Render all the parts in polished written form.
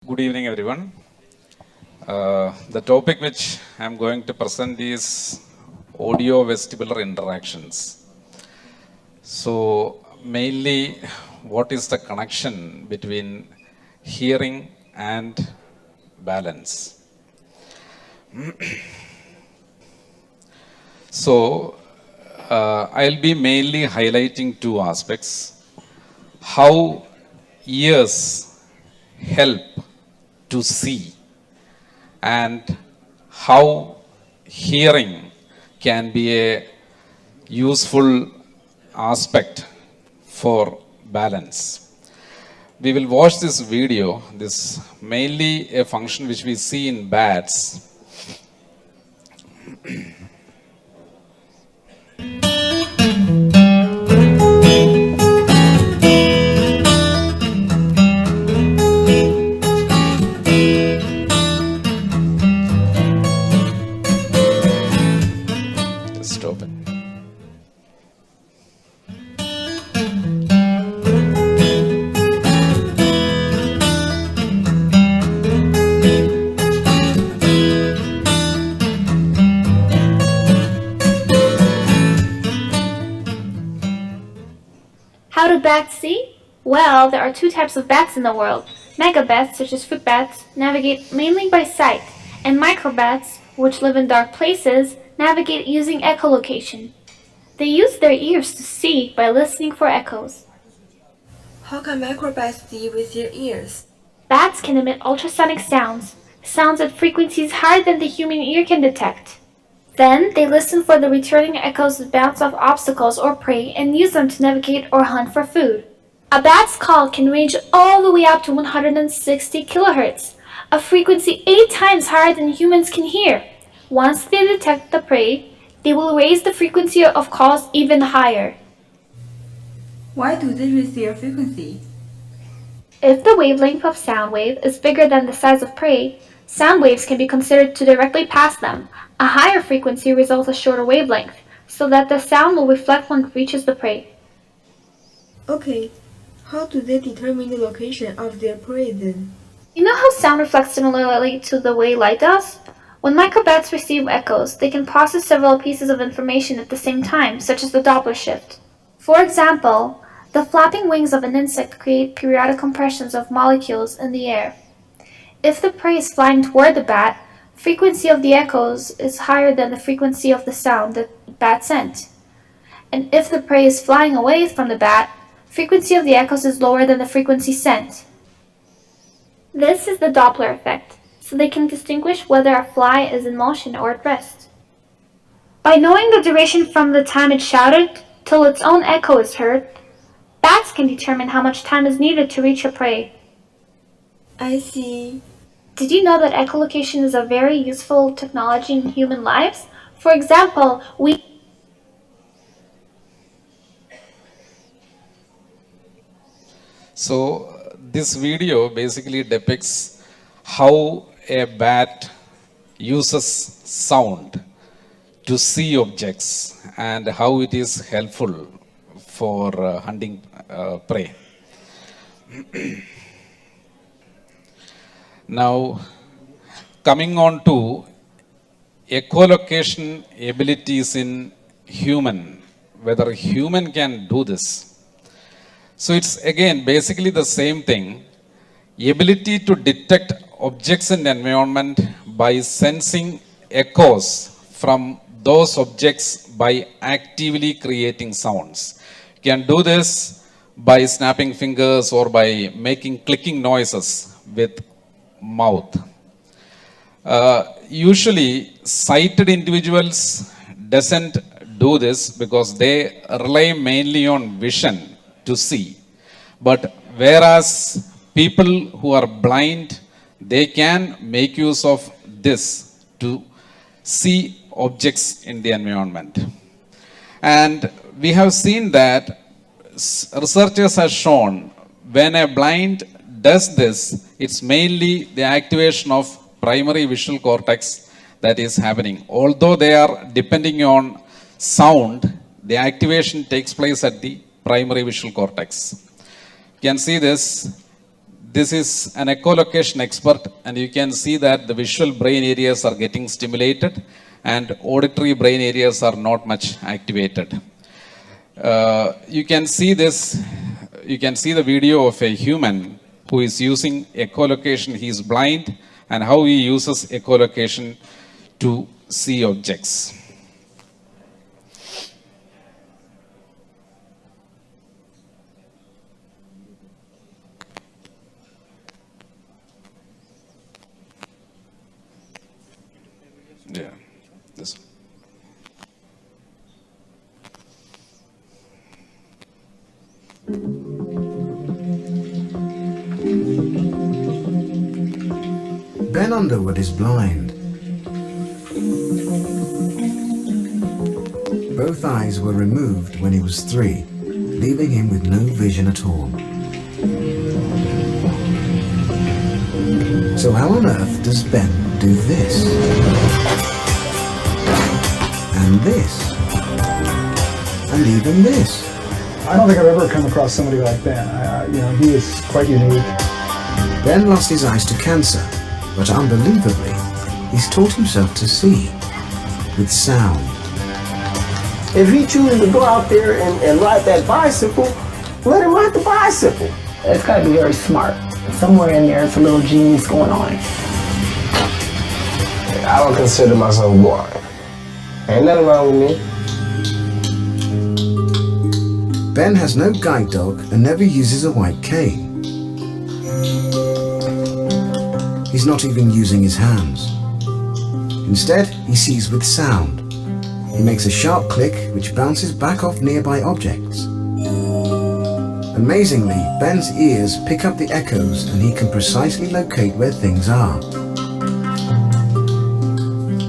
Good evening, everyone. The topic which I'm going to present is audio vestibular interactions. So, mainly, what is the connection between hearing and balance? So, I'll be mainly highlighting two aspects: how ears help to see, and how hearing can be a useful aspect for balance. We will watch this video. This mainly a function which we see in bats. Just open. How do bats see? Well, there are two types of bats in the world. Megabats, such as fruit bats, navigate mainly by sight, and microbats, which live in dark places, navigate using echolocation. They use their ears to see by listening for echoes. How can microbats see with their ears? Bats can emit ultrasonic sounds, sounds at frequencies higher than the human ear can detect. Then, they listen for the returning echoes that bounce off obstacles or prey and use them to navigate or hunt for food. A bat's call can range all the way up to 160 kilohertz, a frequency 8 times higher than humans can hear. Once they detect the prey, they will raise the frequency of calls even higher. Why do they raise their frequency? If the wavelength of sound wave is bigger than the size of prey, sound waves can be considered to directly pass them. A higher frequency results a shorter wavelength, so that the sound will reflect when it reaches the prey. Okay, how do they determine the location of their prey then? You know how sound reflects similarly to the way light does? When microbats receive echoes, they can process several pieces of information at the same time, such as the Doppler shift. For example, the flapping wings of an insect create periodic compressions of molecules in the air. If the prey is flying toward the bat, frequency of the echoes is higher than the frequency of the sound that the bat sent. And if the prey is flying away from the bat, frequency of the echoes is lower than the frequency sent. This is the Doppler effect, so they can distinguish whether a fly is in motion or at rest. By knowing the duration from the time it shouted till its own echo is heard, bats can determine how much time is needed to reach a prey. I see. Did you know that echolocation is a very useful technology in human lives? For example, So, this video basically depicts how a bat uses sound to see objects and how it is helpful for hunting prey. Now, coming on to echolocation abilities in human, whether human can do this. So it's again basically the same thing. Ability to detect objects in the environment by sensing echoes from those objects by actively creating sounds. You can do this by snapping fingers or by making clicking noises with mouth. Usually sighted individuals doesn't do this because they rely mainly on vision to see. But whereas people who are blind, they can make use of this to see objects in the environment. And we have seen that researchers have shown when a blind does this, it's mainly the activation of primary visual cortex that is happening. Although they are depending on sound, the activation takes place at the primary visual cortex. You can see this. this is an echolocation expert, and you can see that the visual brain areas are getting stimulated and auditory brain areas are not much activated. You can see this, you can see the video of a human who is using echolocation. He is blind, and how he uses echolocation to see objects. Yeah, this one. Ben Underwood is blind. Both eyes were removed when he was 3, leaving him with no vision at all. So how on earth does Ben do this? And this? And even this? I don't think I've ever come across somebody like Ben. He is quite unique. Ben lost his eyes to cancer, but unbelievably, he's taught himself to see with sound. If he chooses to go out there and ride that bicycle, let him ride the bicycle. It's got to be very smart. Somewhere in there, it's a little genius going on. I don't consider myself blind. Ain't nothing wrong with me. Ben has no guide dog and never uses a white cane. He's not even using his hands. Instead, he sees with sound. He makes a sharp click which bounces back off nearby objects. Amazingly, Ben's ears pick up the echoes and he can precisely locate where things are.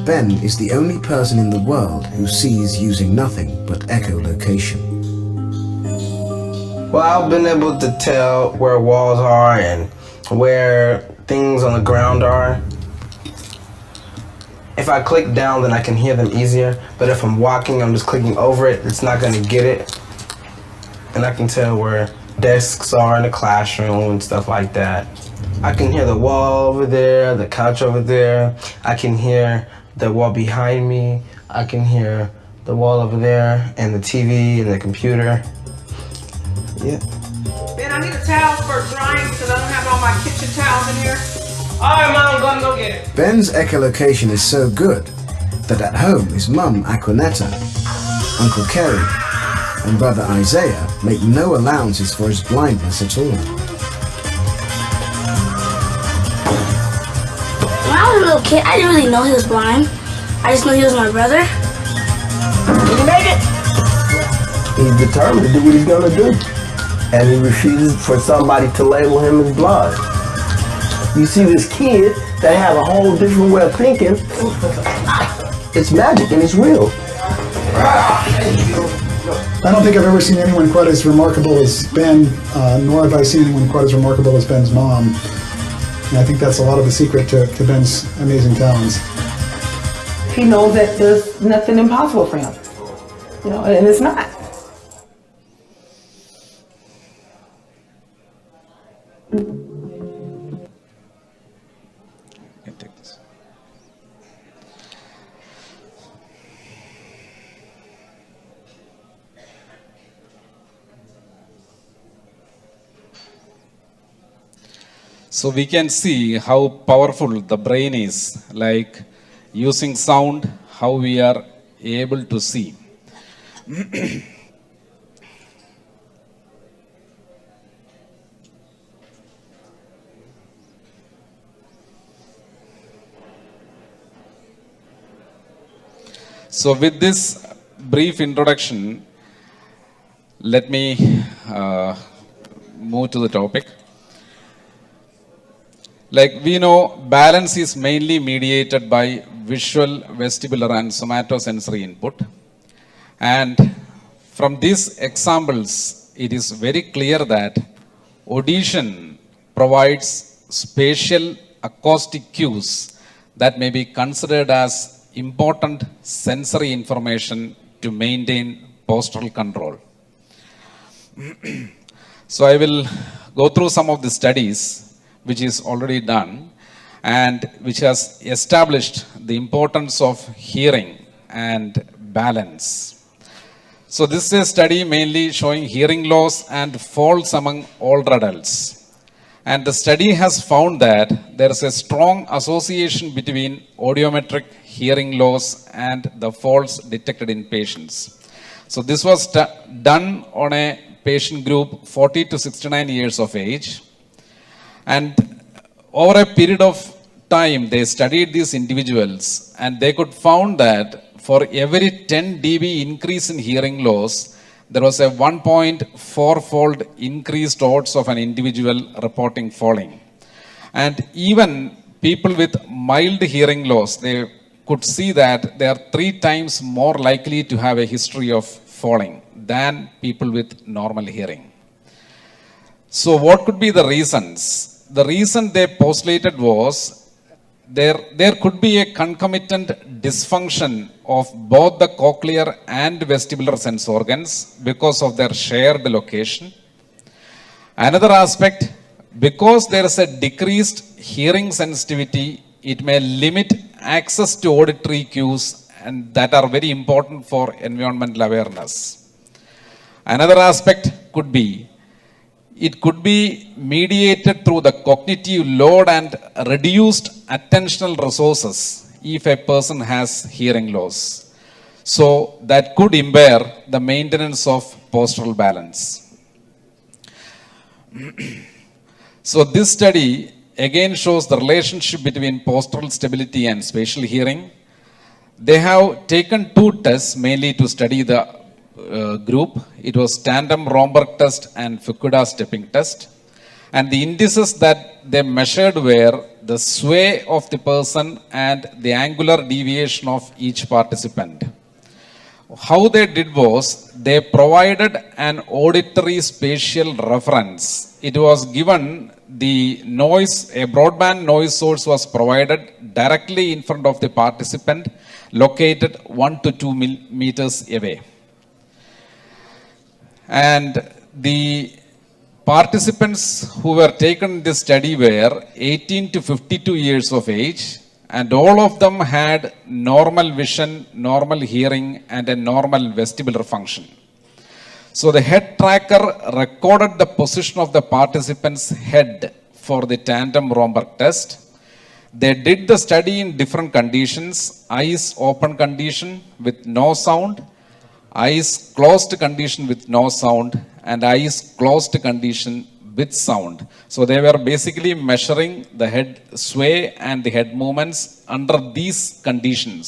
Ben is the only person in the world who sees using nothing but echolocation. Well, I've been able to tell where walls are and where things on the ground are. If I click down, then I can hear them easier. But if I'm walking, I'm just clicking over it, it's not going to get it. And I can tell where desks are in the classroom and stuff like that. I can hear the wall over there, the couch over there. I can hear the wall behind me. I can hear the wall over there and the TV and the computer. Yeah. Ben, I need a towel for drying because I don't have all my kitchen towels in here. All right, Mom, I'm going to go get it. Ben's echolocation is so good that at home his mum, Aquanetta, Uncle Kerry, and brother Isaiah make no allowances for his blindness at all. When I was a little kid, I didn't really know he was blind. I just knew he was my brother. Did he make it? He's determined to do what he's going to do. And he refuses for somebody to label him as blind. You see this kid that have a whole different way of thinking. It's magic and it's real. I don't think I've ever seen anyone quite as remarkable as Ben, nor have I seen anyone quite as remarkable as Ben's mom. And I think that's a lot of the secret to Ben's amazing talents. He knows that there's nothing impossible for him. And it's not. Take this. So we can see how powerful the brain is, like using sound, how we are able to see. So with this brief introduction, let me move to the topic. Like we know, balance is mainly mediated by visual, vestibular and somatosensory input. And from these examples, it is very clear that audition provides spatial acoustic cues that may be considered as important sensory information to maintain postural control. So I will go through some of the studies which is already done and which has established the importance of hearing and balance. So this is a study mainly showing hearing loss and falls among older adults. And the study has found that there is a strong association between audiometric hearing loss and the falls detected in patients. So this was done on a patient group 40 to 69 years of age. And over a period of time, they studied these individuals and they could found that for every 10 dB increase in hearing loss, there was a 1.4-fold increased odds of an individual reporting falling. And even people with mild hearing loss, they could see that they are 3 times more likely to have a history of falling than people with normal hearing. So what could be the reasons? The reason they postulated was there could be a concomitant dysfunction of both the cochlear and vestibular sense organs because of their shared location. Another aspect, because there is a decreased hearing sensitivity, it may limit access to auditory cues and that are very important for environmental awareness. Another aspect could be it could be mediated through the cognitive load and reduced attentional resources if a person has hearing loss. So that could impair the maintenance of postural balance. So this study again shows the relationship between postural stability and spatial hearing. They have taken 2 tests mainly to study the group. It was tandem Romberg test and Fukuda stepping test. And the indices that they measured were the sway of the person and the angular deviation of each participant. How they did was they provided an auditory spatial reference. It was given the noise, a broadband noise source was provided directly in front of the participant located 1 to 2 meters away. And the participants who were taken in this study were 18 to 52 years of age, and all of them had normal vision, normal hearing, and a normal vestibular function. So the head tracker recorded the position of the participant's head for the tandem Romberg test. They did the study in different conditions: eyes open condition with no sound, eyes closed condition with no sound, and eyes closed condition with sound. So they were basically measuring the head sway and the head movements under these conditions.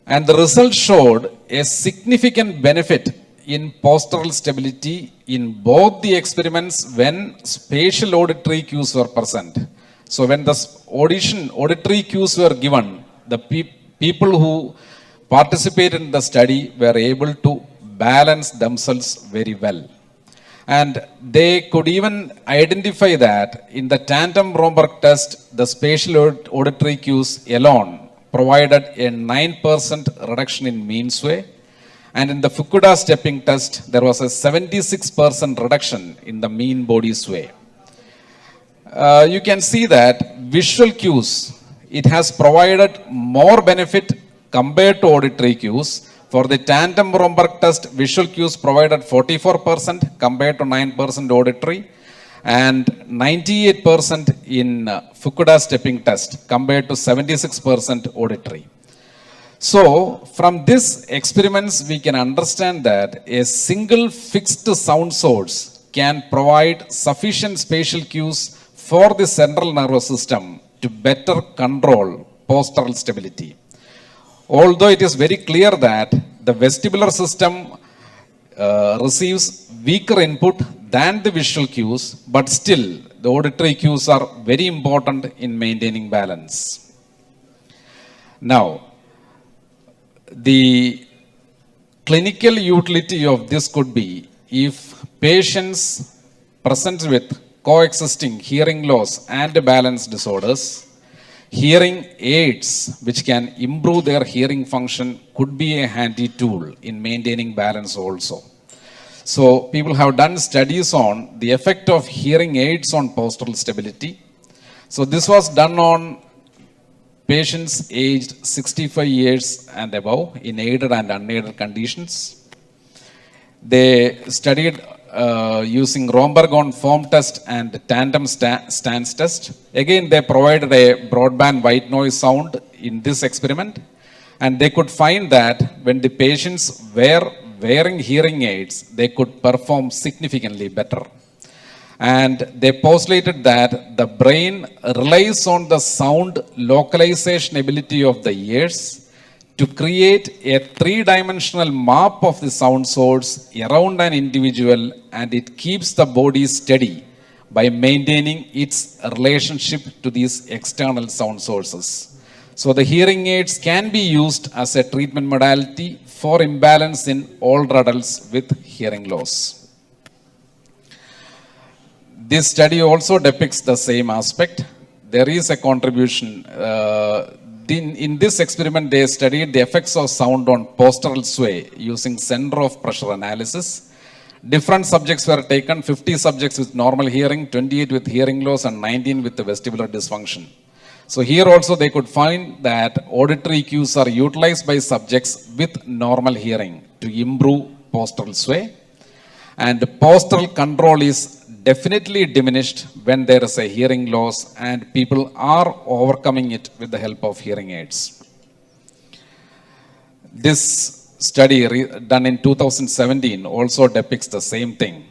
And the result showed a significant benefit in postural stability in both the experiments when spatial auditory cues were present. So when the auditory cues were given, the people who participated in the study were able to balance themselves very well. And they could even identify that in the tandem Romberg test, the spatial auditory cues alone provided a 9% reduction in mean sway. And in the Fukuda stepping test, there was a 76% reduction in the mean body sway. You can see that visual cues, it has provided more benefit compared to auditory cues. For the tandem Romberg test, visual cues provided 44% compared to 9% auditory, and 98% in Fukuda stepping test compared to 76% auditory. So from this experiments, we can understand that a single fixed sound source can provide sufficient spatial cues for the central nervous system to better control postural stability. Although it is very clear that the vestibular system receives weaker input than the visual cues, but still the auditory cues are very important in maintaining balance. Now, the clinical utility of this could be if patients present with coexisting hearing loss and balance disorders, hearing aids which can improve their hearing function could be a handy tool in maintaining balance also. So people have done studies on the effect of hearing aids on postural stability. So this was done on patients aged 65 years and above in aided and unaided conditions. They studied using Romberg-on form test and tandem stance test. Again, they provided a broadband white noise sound in this experiment, and they could find that when the patients were wearing hearing aids, they could perform significantly better. And they postulated that the brain relies on the sound localization ability of the ears to create a three-dimensional map of the sound source around an individual, and it keeps the body steady by maintaining its relationship to these external sound sources. So the hearing aids can be used as a treatment modality for imbalance in older adults with hearing loss. This study also depicts the same aspect. There is a contribution. In this experiment, they studied the effects of sound on postural sway using center of pressure analysis. Different subjects were taken, 50 subjects with normal hearing, 28 with hearing loss, and 19 with the vestibular dysfunction. So here also they could find that auditory cues are utilized by subjects with normal hearing to improve postural sway. And postural control is definitely diminished when there is a hearing loss, and people are overcoming it with the help of hearing aids. This study done in 2017 also depicts the same thing.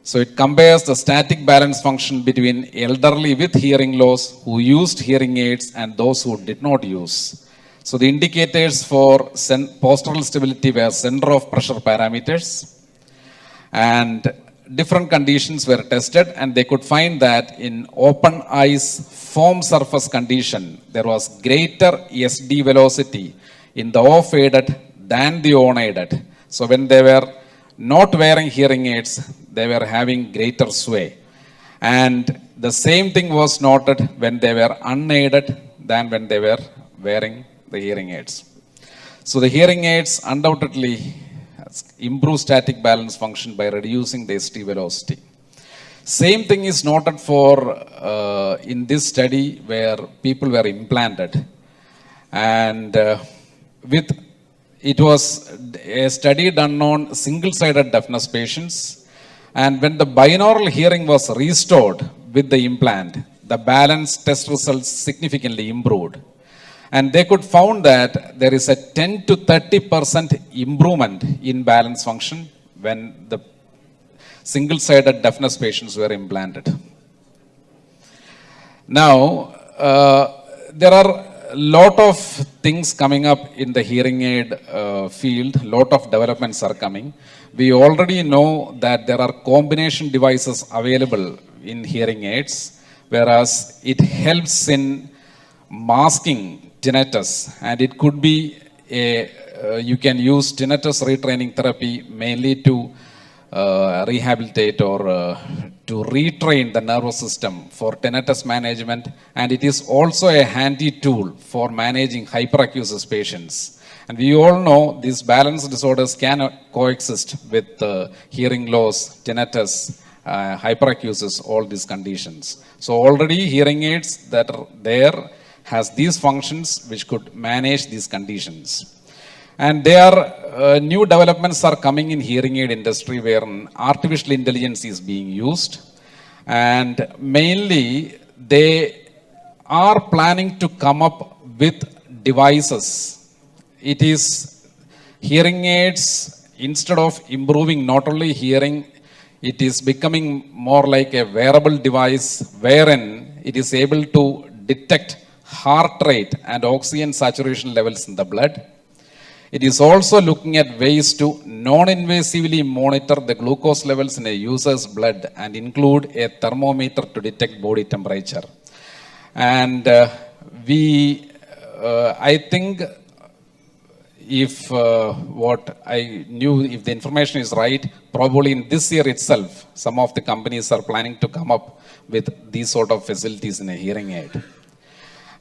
So it compares the static balance function between elderly with hearing loss who used hearing aids and those who did not use. So the indicators for postural stability were center of pressure parameters, and different conditions were tested, and they could find that in open eyes foam surface condition, there was greater SD velocity in the off-aided than the on-aided. So when they were not wearing hearing aids, they were having greater sway. And the same thing was noted when they were unaided than when they were wearing the hearing aids. So the hearing aids undoubtedly improve static balance function by reducing the ST velocity. Same thing is noted for in this study where people were implanted, and it was a study done on single-sided deafness patients, and when the binaural hearing was restored with the implant, the balance test results significantly improved. And they could found that there is a 10 to 30% improvement in balance function when the single-sided deafness patients were implanted. Now, there are a lot of things coming up in the hearing aid field. Lot of developments are coming. We already know that there are combination devices available in hearing aids, whereas it helps in masking tinnitus, and it could be you can use tinnitus retraining therapy mainly to rehabilitate or to retrain the nervous system for tinnitus management, and it is also a handy tool for managing hyperacusis patients. And we all know these balance disorders can coexist with hearing loss, tinnitus, hyperacusis, all these conditions. So already hearing aids that are there has these functions which could manage these conditions. And there are new developments are coming in hearing aid industry where artificial intelligence is being used, and mainly they are planning to come up with devices. It is hearing aids, instead of improving not only hearing, it is becoming more like a wearable device wherein it is able to detect heart rate and oxygen saturation levels in the blood. It is also looking at ways to non-invasively monitor the glucose levels in a user's blood and include a thermometer to detect body temperature. And I think if what I knew, if the information is right, probably in this year itself, some of the companies are planning to come up with these sort of facilities in a hearing aid.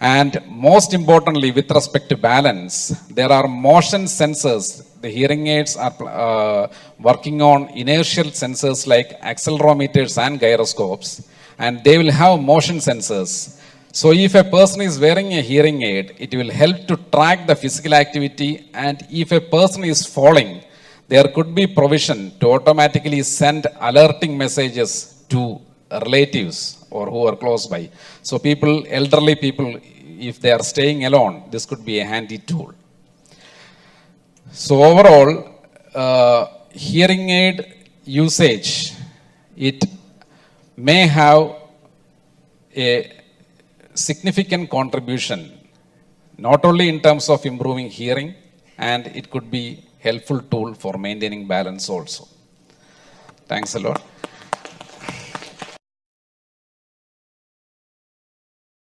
And most importantly, with respect to balance, there are motion sensors. The hearing aids are working on inertial sensors like accelerometers and gyroscopes, and they will have motion sensors. So if a person is wearing a hearing aid, it will help to track the physical activity, and if a person is falling, there could be provision to automatically send alerting messages to relatives or who are close by. So people, elderly people, if they are staying alone, this could be a handy tool. So overall, hearing aid usage, it may have a significant contribution, not only in terms of improving hearing, and it could be helpful tool for maintaining balance also. Thanks a lot.